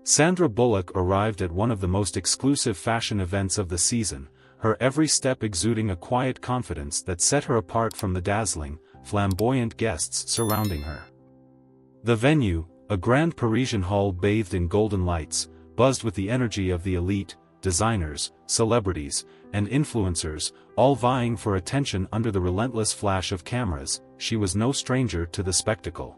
Sandra Bullock arrived at one of the most exclusive fashion events of the season, her every step exuding a quiet confidence that set her apart from the dazzling, flamboyant guests surrounding her. The venue, a grand Parisian hall bathed in golden lights, buzzed with the energy of the elite, designers, celebrities, and influencers, all vying for attention under the relentless flash of cameras. She was no stranger to the spectacle.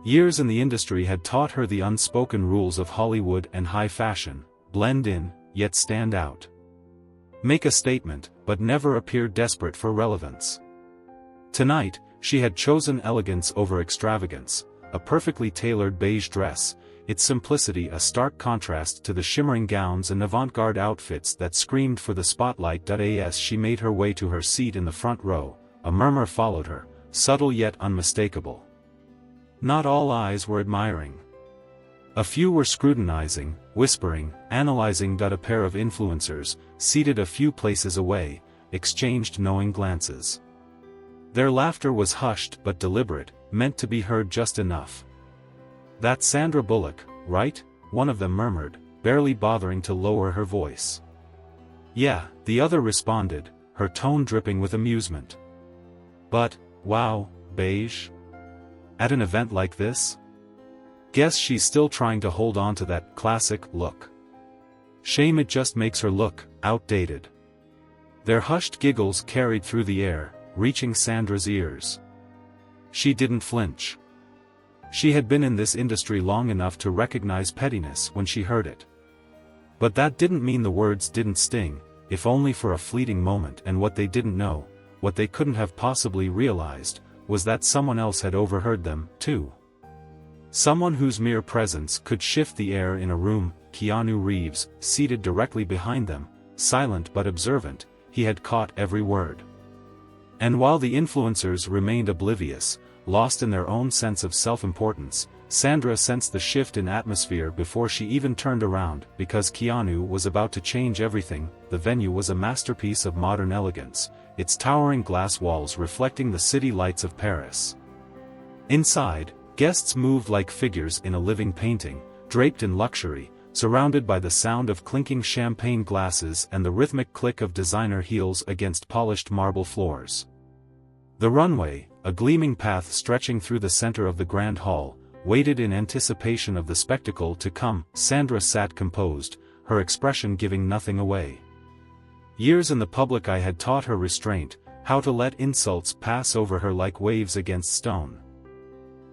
Years in the industry had taught her the unspoken rules of Hollywood and high fashion: blend in, yet stand out. Make a statement, but never appear desperate for relevance. Tonight, she had chosen elegance over extravagance, a perfectly tailored beige dress, its simplicity a stark contrast to the shimmering gowns and avant-garde outfits that screamed for the spotlight. As she made her way to her seat in the front row, a murmur followed her, subtle yet unmistakable. Not all eyes were admiring. A few were scrutinizing, whispering, analyzing. A pair of influencers, seated a few places away, exchanged knowing glances. Their laughter was hushed but deliberate, meant to be heard just enough. "That's Sandra Bullock, right?" one of them murmured, barely bothering to lower her voice. "Yeah," the other responded, her tone dripping with amusement. "But, wow, beige? At an event like this? Guess she's still trying to hold on to that classic look. Shame it just makes her look outdated." Their hushed giggles carried through the air, reaching Sandra's ears. She didn't flinch. She had been in this industry long enough to recognize pettiness when she heard it. But that didn't mean the words didn't sting, if only for a fleeting moment. And what they didn't know, what they couldn't have possibly realized, was that someone else had overheard them, too. Someone whose mere presence could shift the air in a room. Keanu Reeves, seated directly behind them, silent but observant, he had caught every word. And while the influencers remained oblivious, lost in their own sense of self-importance, Sandra sensed the shift in atmosphere before she even turned around, because Keanu was about to change everything. The venue was a masterpiece of modern elegance, its towering glass walls reflecting the city lights of Paris. Inside, guests moved like figures in a living painting, draped in luxury, surrounded by the sound of clinking champagne glasses and the rhythmic click of designer heels against polished marble floors. The runway, a gleaming path stretching through the center of the grand hall, waited in anticipation of the spectacle to come. Sandra sat composed, her expression giving nothing away. Years in the public eye had taught her restraint, how to let insults pass over her like waves against stone.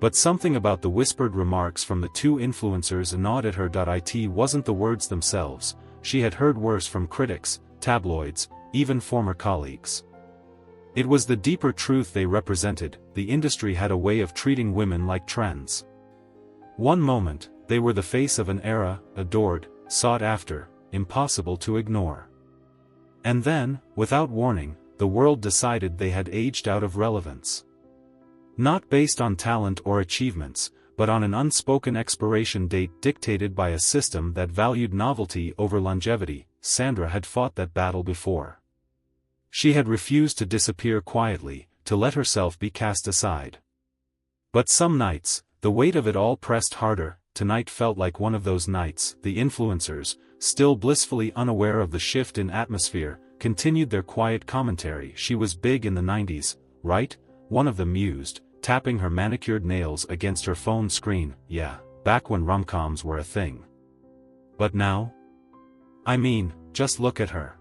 But something about the whispered remarks from the two influencers gnawed at her. It wasn't the words themselves, she had heard worse from critics, tabloids, even former colleagues. It was the deeper truth they represented. The industry had a way of treating women like trends. One moment, they were the face of an era, adored, sought after, impossible to ignore. And then, without warning, the world decided they had aged out of relevance. Not based on talent or achievements, but on an unspoken expiration date dictated by a system that valued novelty over longevity. Sandra had fought that battle before. She had refused to disappear quietly, to let herself be cast aside. But some nights, the weight of it all pressed harder. Tonight felt like one of those nights. The influencers, still blissfully unaware of the shift in atmosphere, continued their quiet commentary. "She was big in the 90s, right?" one of them mused, tapping her manicured nails against her phone screen. "Yeah, back when rom-coms were a thing. But now? I mean, just look at her.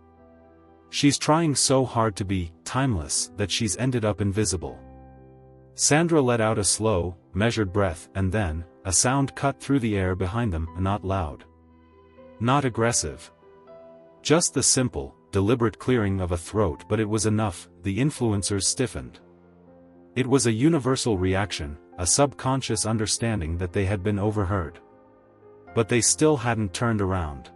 She's trying so hard to be timeless that she's ended up invisible." Sandra let out a slow, measured breath, and then, a sound cut through the air behind them. Not loud. Not aggressive. Just the simple, deliberate clearing of a throat. But it was enough. The influencers stiffened. It was a universal reaction, a subconscious understanding that they had been overheard. But they still hadn't turned around.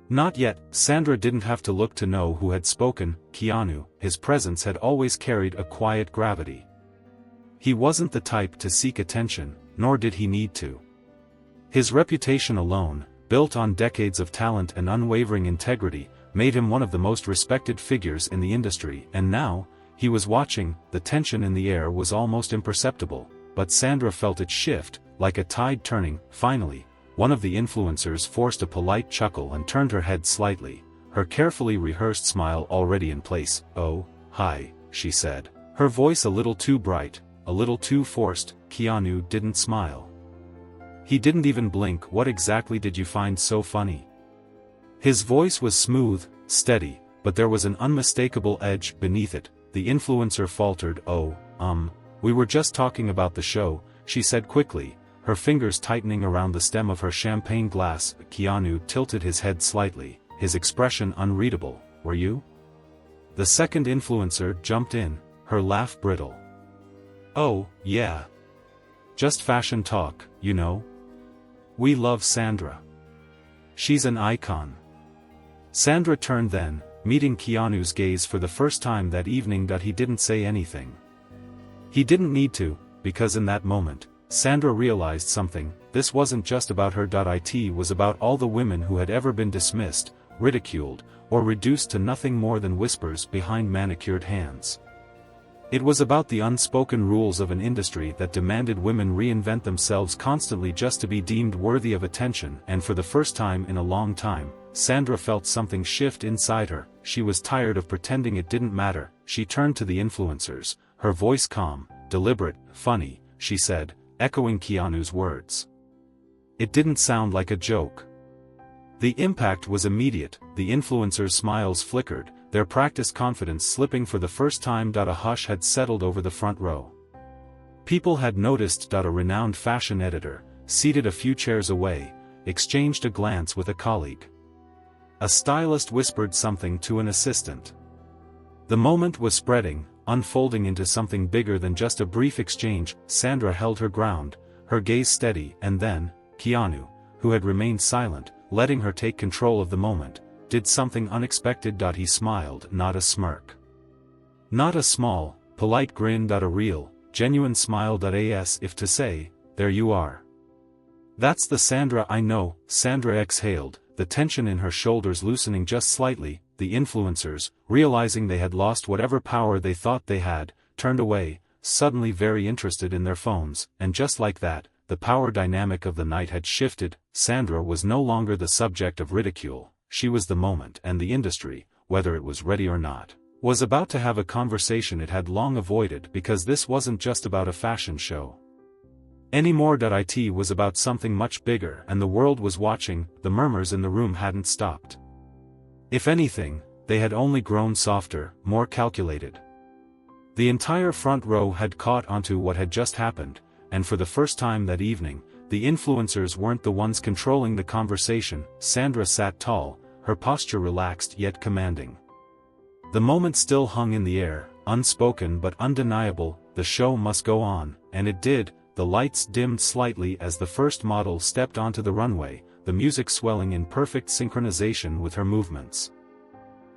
Not yet. Sandra didn't have to look to know who had spoken. Keanu. His presence had always carried a quiet gravity. He wasn't the type to seek attention, nor did he need to. His reputation alone, built on decades of talent and unwavering integrity, made him one of the most respected figures in the industry. And now, he was watching. The tension in the air was almost imperceptible, but Sandra felt it shift, like a tide turning. Finally, One of the influencers forced a polite chuckle and turned her head slightly, her carefully rehearsed smile already in place. "Oh, hi," she said. Her voice a little too bright, a little too forced. Keanu didn't smile. He didn't even blink. "What exactly did you find so funny?" His voice was smooth, steady, but there was an unmistakable edge beneath it. The influencer faltered. "Oh, we were just talking about the show," she said quickly, her fingers tightening around the stem of her champagne glass. Keanu tilted his head slightly, his expression unreadable. "Were you?" The second influencer jumped in, her laugh brittle. "Oh, yeah. Just fashion talk, you know. We love Sandra. She's an icon." Sandra turned then, meeting Keanu's gaze for the first time that evening. He didn't say anything. He didn't need to, because in that moment, Sandra realized something. This wasn't just about her. It was about all the women who had ever been dismissed, ridiculed, or reduced to nothing more than whispers behind manicured hands. It was about the unspoken rules of an industry that demanded women reinvent themselves constantly just to be deemed worthy of attention. And for the first time in a long time, Sandra felt something shift inside her. She was tired of pretending it didn't matter. She turned to the influencers, her voice calm, deliberate. "Funny," she said, echoing Keanu's words. It didn't sound like a joke. The impact was immediate. The influencers' smiles flickered, their practiced confidence slipping for the first time. A hush had settled over the front row. People had noticed. A renowned fashion editor, seated a few chairs away, exchanged a glance with a colleague. A stylist whispered something to an assistant. The moment was spreading, unfolding into something bigger than just a brief exchange. Sandra held her ground, her gaze steady, and then, Keanu, who had remained silent, letting her take control of the moment, did something unexpected. He smiled, not a smirk. Not a small, polite grin. A real, genuine smile. As if to say, "There you are. That's the Sandra I know." Sandra exhaled, the tension in her shoulders loosening just slightly. The influencers, realizing they had lost whatever power they thought they had, turned away, suddenly very interested in their phones, and just like that, the power dynamic of the night had shifted. Sandra was no longer the subject of ridicule, she was the moment, and the industry, whether it was ready or not, was about to have a conversation it had long avoided, because this wasn't just about a fashion show anymore. It was about something much bigger, and the world was watching. The murmurs in the room hadn't stopped. If anything, they had only grown softer, more calculated. The entire front row had caught onto what had just happened, and for the first time that evening, the influencers weren't the ones controlling the conversation. Sandra sat tall, her posture relaxed yet commanding. The moment still hung in the air, unspoken but undeniable. The show must go on, and it did. The lights dimmed slightly as the first model stepped onto the runway, the music swelling in perfect synchronization with her movements.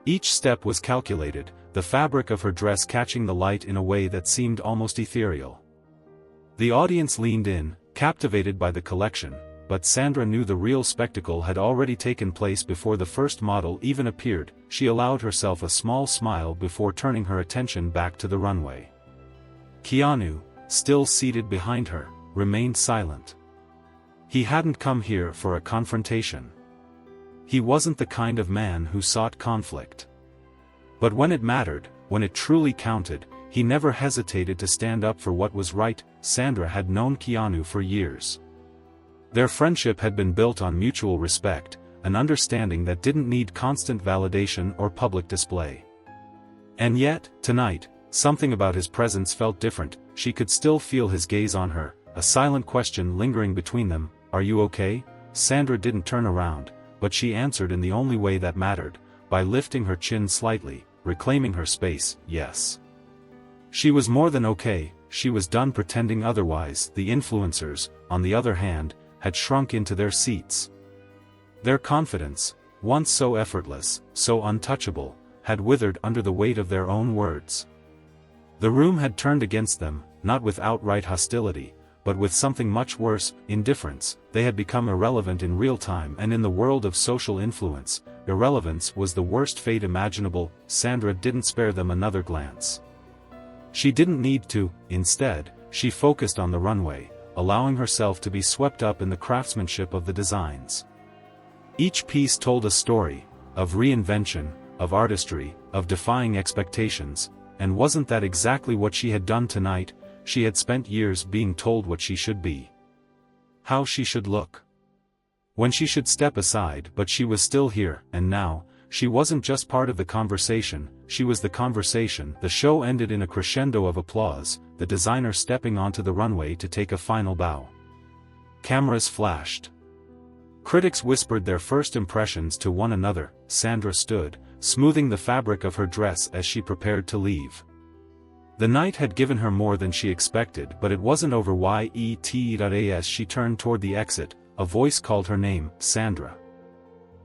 Each step was calculated, the fabric of her dress catching the light in a way that seemed almost ethereal. The audience leaned in, captivated by the collection, but Sandra knew the real spectacle had already taken place before the first model even appeared. She allowed herself a small smile before turning her attention back to the runway. Keanu, still seated behind her, remained silent. He hadn't come here for a confrontation. He wasn't the kind of man who sought conflict. But when it mattered, when it truly counted, he never hesitated to stand up for what was right. Sandra had known Keanu for years. Their friendship had been built on mutual respect, an understanding that didn't need constant validation or public display. And yet, tonight, something about his presence felt different. She could still feel his gaze on her, a silent question lingering between them. "Are you okay?" Sandra didn't turn around, but she answered in the only way that mattered, by lifting her chin slightly, reclaiming her space. Yes. She was more than okay. She was done pretending otherwise. The influencers, on the other hand, had shrunk into their seats. Their confidence, once so effortless, so untouchable, had withered under the weight of their own words. The room had turned against them, not with outright hostility, but with something much worse, indifference. They had become irrelevant in real time, and in the world of social influence, irrelevance was the worst fate imaginable. Sandra didn't spare them another glance. She didn't need to. Instead, she focused on the runway, allowing herself to be swept up in the craftsmanship of the designs. Each piece told a story, of reinvention, of artistry, of defying expectations, and wasn't that exactly what she had done tonight? She had spent years being told what she should be, how she should look, when she should step aside, but she was still here, and now, she wasn't just part of the conversation, she was the conversation. The show ended in a crescendo of applause, the designer stepping onto the runway to take a final bow. Cameras flashed. Critics whispered their first impressions to one another. Sandra stood, smoothing the fabric of her dress as she prepared to leave. The night had given her more than she expected, but it wasn't over yet. As she turned toward the exit, a voice called her name, Sandra.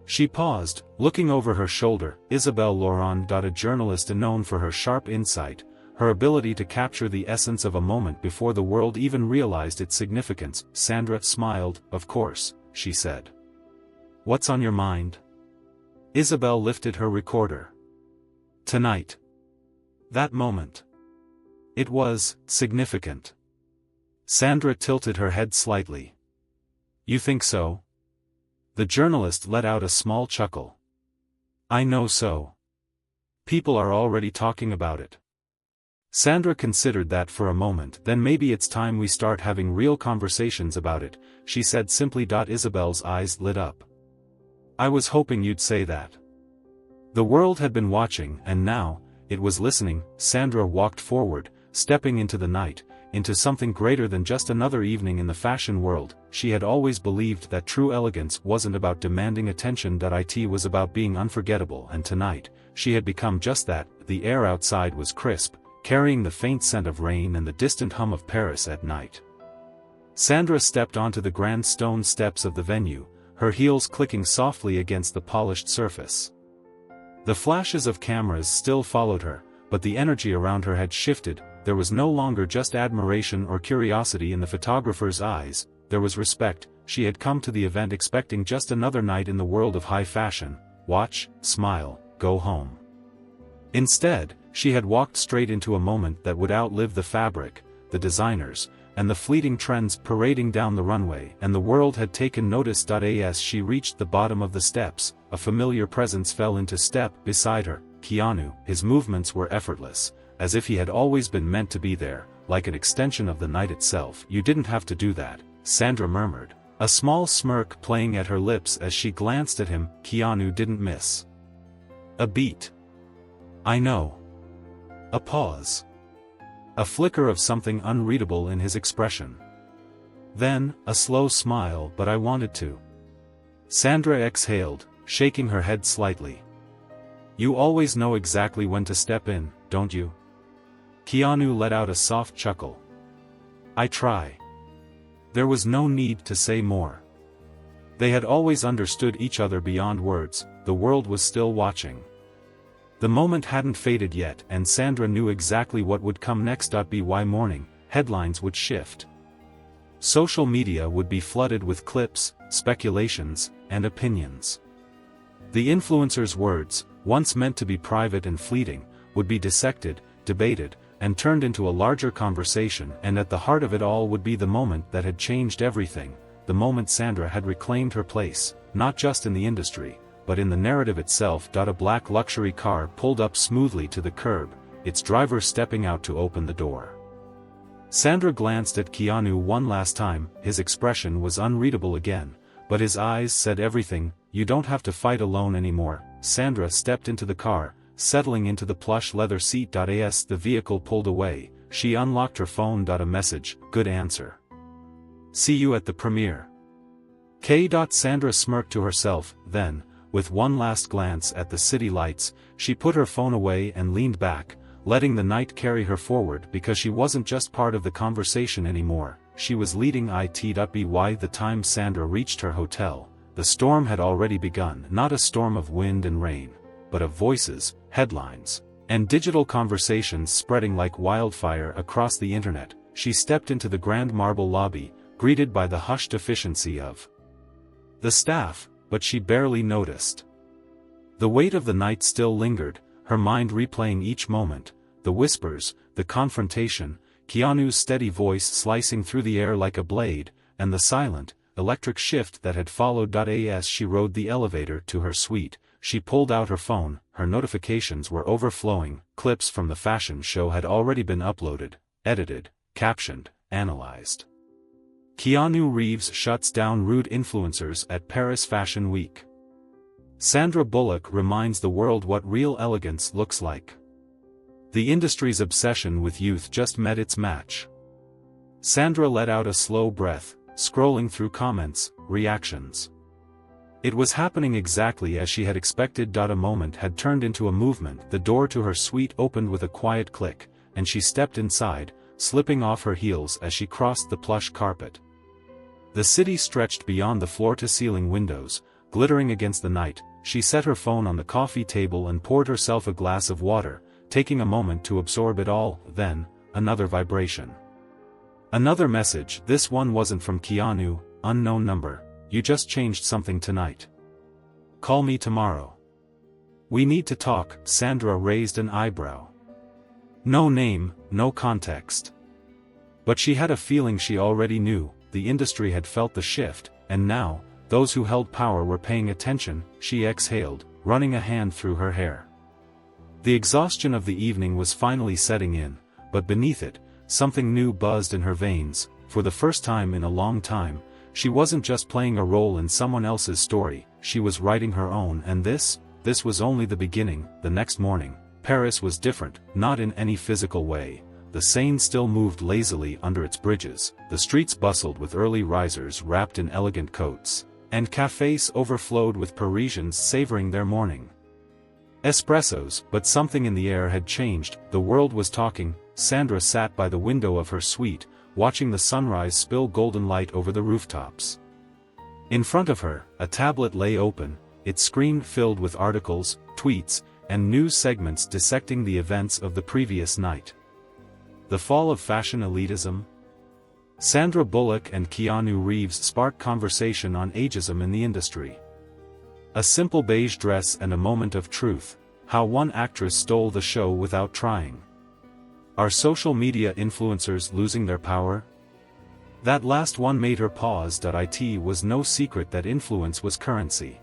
She paused, looking over her shoulder. Isabelle Laurent, a journalist known for her sharp insight, her ability to capture the essence of a moment before the world even realized its significance. Sandra smiled. Of course, she said. What's on your mind? Isabelle lifted her recorder. Tonight. That moment. It was significant. Sandra tilted her head slightly. You think so? The journalist let out a small chuckle. I know so. People are already talking about it. Sandra considered that for a moment. Then maybe it's time we start having real conversations about it, she said simply. Isabelle's eyes lit up. I was hoping you'd say that. The world had been watching, and now, it was listening. Sandra walked forward, stepping into the night, into something greater than just another evening in the fashion world. She had always believed that true elegance wasn't about demanding attention. It was about being unforgettable, and tonight, she had become just that. The air outside was crisp, carrying the faint scent of rain and the distant hum of Paris at night. Sandra stepped onto the grand stone steps of the venue, her heels clicking softly against the polished surface. The flashes of cameras still followed her, but the energy around her had shifted. There was no longer just admiration or curiosity in the photographer's eyes, there was respect. She had come to the event expecting just another night in the world of high fashion, watch, smile, go home. Instead, she had walked straight into a moment that would outlive the fabric, the designers, and the fleeting trends parading down the runway, and the world had taken notice. As she reached the bottom of the steps, a familiar presence fell into step beside her. Keanu. His movements were effortless, as if he had always been meant to be there, like an extension of the night itself. You didn't have to do that, Sandra murmured, a small smirk playing at her lips as she glanced at him. Keanu didn't miss a beat. I know. A pause. A flicker of something unreadable in his expression. Then, a slow smile. But I wanted to. Sandra exhaled, shaking her head slightly. You always know exactly when to step in, don't you? Keanu let out a soft chuckle. I try. There was no need to say more. They had always understood each other beyond words. The world was still watching. The moment hadn't faded yet, and Sandra knew exactly what would come next. By morning, headlines would shift. Social media would be flooded with clips, speculations, and opinions. The influencer's words, once meant to be private and fleeting, would be dissected, debated, and turned into a larger conversation. And at the heart of it all would be the moment that had changed everything, the moment Sandra had reclaimed her place, not just in the industry, but in the narrative itself. A black luxury car pulled up smoothly to the curb, its driver stepping out to open the door. Sandra glanced at Keanu one last time. His expression was unreadable again, but his eyes said everything. You don't have to fight alone anymore. Sandra stepped into the car, settling into the plush leather seat. As the vehicle pulled away, she unlocked her phone. A message, good answer. See you at the premiere. Sandra smirked to herself, then, with one last glance at the city lights, she put her phone away and leaned back, letting the night carry her forward. Because she wasn't just part of the conversation anymore, she was leading it. By the time Sandra reached her hotel, the storm had already begun. Not a storm of wind and rain, but of voices, headlines, and digital conversations spreading like wildfire across the internet. She stepped into the grand marble lobby, greeted by the hushed efficiency of the staff, but she barely noticed. The weight of the night still lingered, her mind replaying each moment, the whispers, the confrontation. Keanu's steady voice slicing through the air like a blade, and the silent, electric shift that had followed. As she rode the elevator to her suite, she pulled out her phone. Her notifications were overflowing. Clips from the fashion show had already been uploaded, edited, captioned, analyzed. Keanu Reeves shuts down rude influencers at Paris Fashion Week. Sandra Bullock reminds the world what real elegance looks like. The industry's obsession with youth just met its match. Sandra let out a slow breath, scrolling through comments, reactions. It was happening exactly as she had expected. A moment had turned into a movement. The door to her suite opened with a quiet click, and she stepped inside, slipping off her heels as she crossed the plush carpet. The city stretched beyond the floor-to-ceiling windows, glittering against the night. She set her phone on the coffee table and poured herself a glass of water, taking a moment to absorb it all. Then, another vibration. Another message. This one wasn't from Keanu. Unknown number. You just changed something tonight. Call me tomorrow. We need to talk. Sandra raised an eyebrow. No name, no context. But she had a feeling she already knew. The industry had felt the shift, and now, those who held power were paying attention. She exhaled, running a hand through her hair. The exhaustion of the evening was finally setting in, but beneath it, something new buzzed in her veins. For the first time in a long time, she wasn't just playing a role in someone else's story, she was writing her own. And this was only the beginning. The next morning, Paris was different, not in any physical way. The Seine still moved lazily under its bridges, the streets bustled with early risers wrapped in elegant coats, and cafes overflowed with Parisians savoring their morning espressos. But something in the air had changed. The world was talking. Sandra sat by the window of her suite, watching the sunrise spill golden light over the rooftops. In front of her, a tablet lay open, its screen filled with articles, tweets, and news segments dissecting the events of the previous night. The fall of fashion elitism? Sandra Bullock and Keanu Reeves sparked conversation on ageism in the industry. A simple beige dress and a moment of truth. How one actress stole the show without trying. Are social media influencers losing their power? That last one made her pause. It was no secret that influence was currency.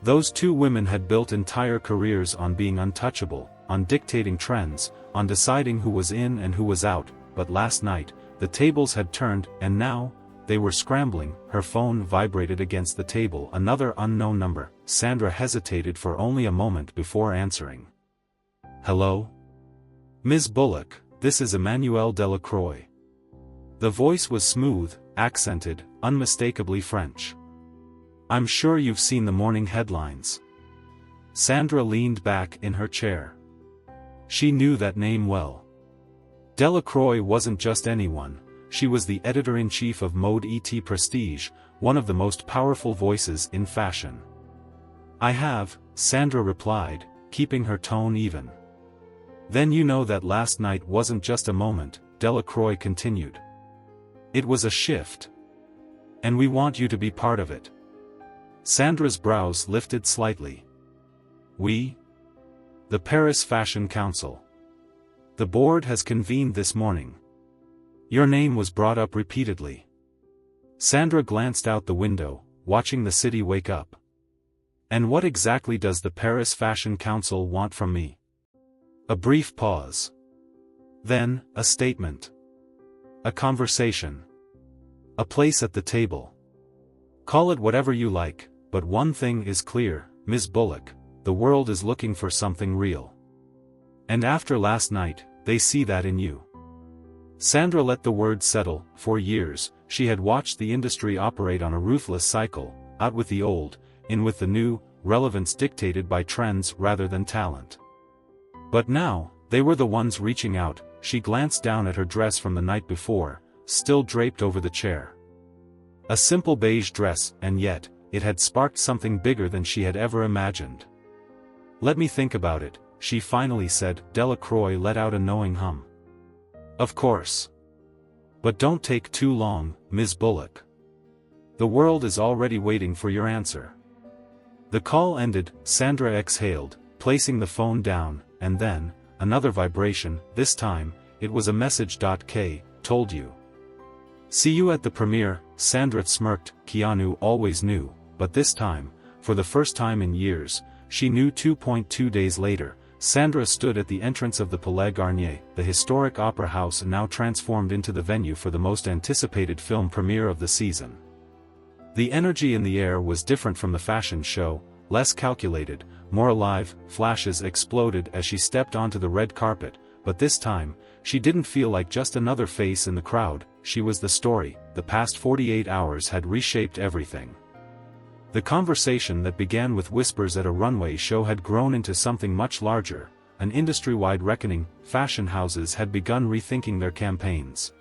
Those two women had built entire careers on being untouchable, on dictating trends, on deciding who was in and who was out. But last night, the tables had turned, and now, they were scrambling. Her phone vibrated against the table. Another unknown number. Sandra hesitated for only a moment before answering. Hello? Ms. Bullock, this is Emmanuel Delacroix. The voice was smooth, accented, unmistakably French. I'm sure you've seen the morning headlines. Sandra leaned back in her chair. She knew that name well. Delacroix wasn't just anyone, she was the editor-in-chief of Mode et Prestige, one of the most powerful voices in fashion. I have, Sandra replied, keeping her tone even. Then you know that last night wasn't just a moment, Delacroix continued. It was a shift. And we want you to be part of it. Sandra's brows lifted slightly. We? The Paris Fashion Council. The board has convened this morning. Your name was brought up repeatedly. Sandra glanced out the window, watching the city wake up. And what exactly does the Paris Fashion Council want from me? A brief pause. Then, a statement. A conversation. A place at the table. Call it whatever you like, but one thing is clear, Ms. Bullock, the world is looking for something real. And after last night, they see that in you. Sandra let the words settle. For years, she had watched the industry operate on a ruthless cycle, out with the old, in with the new, relevance dictated by trends rather than talent. But now, they were the ones reaching out. She glanced down at her dress from the night before, still draped over the chair. A simple beige dress, and yet, it had sparked something bigger than she had ever imagined. Let me think about it, she finally said. Delacroix let out a knowing hum. Of course. But don't take too long, Ms. Bullock. The world is already waiting for your answer. The call ended. Sandra exhaled, placing the phone down, and then, another vibration. This time, it was a message. K, told you. See you at the premiere, Sandra smirked. Keanu always knew, but this time, for the first time in years, she knew. 2.2 days later, Sandra stood at the entrance of the Palais Garnier, the historic opera house now transformed into the venue for the most anticipated film premiere of the season. The energy in the air was different from the fashion show, less calculated, more alive. Flashes exploded as she stepped onto the red carpet, but this time, she didn't feel like just another face in the crowd. She was the story. The past 48 hours had reshaped everything. The conversation that began with whispers at a runway show had grown into something much larger, an industry-wide reckoning. Fashion houses had begun rethinking their campaigns.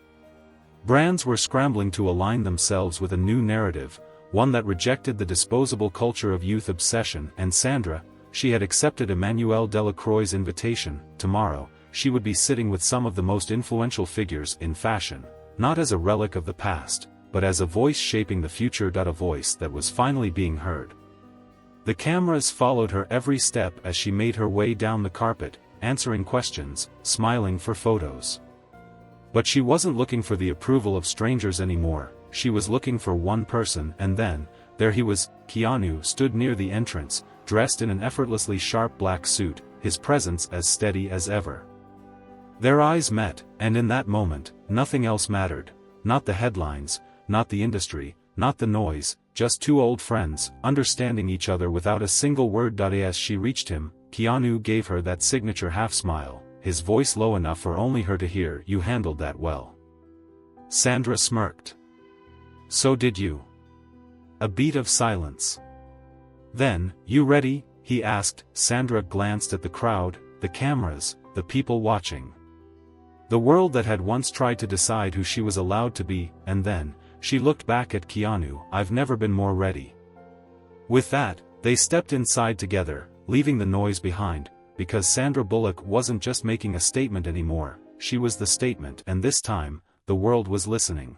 Brands were scrambling to align themselves with a new narrative, one that rejected the disposable culture of youth obsession. And Sandra, she had accepted Emmanuel Delacroix's invitation. Tomorrow, she would be sitting with some of the most influential figures in fashion, not as a relic of the past, but as a voice shaping the future. A voice that was finally being heard. The cameras followed her every step as she made her way down the carpet, answering questions, smiling for photos. But she wasn't looking for the approval of strangers anymore. She was looking for one person. And then, there he was. Keanu stood near the entrance, dressed in an effortlessly sharp black suit, his presence as steady as ever. Their eyes met, and in that moment, nothing else mattered. Not the headlines, not the industry, not the noise, just two old friends, understanding each other without a single word. As she reached him, Keanu gave her that signature half-smile, his voice low enough for only her to hear. You handled that well. Sandra smirked. So did you. A beat of silence. Then, you ready? He asked. Sandra glanced at the crowd, the cameras, the people watching. The world that had once tried to decide who she was allowed to be, and then, she looked back at Keanu. I've never been more ready. With that, they stepped inside together, leaving the noise behind, because Sandra Bullock wasn't just making a statement anymore, she was the statement. And this time, the world was listening.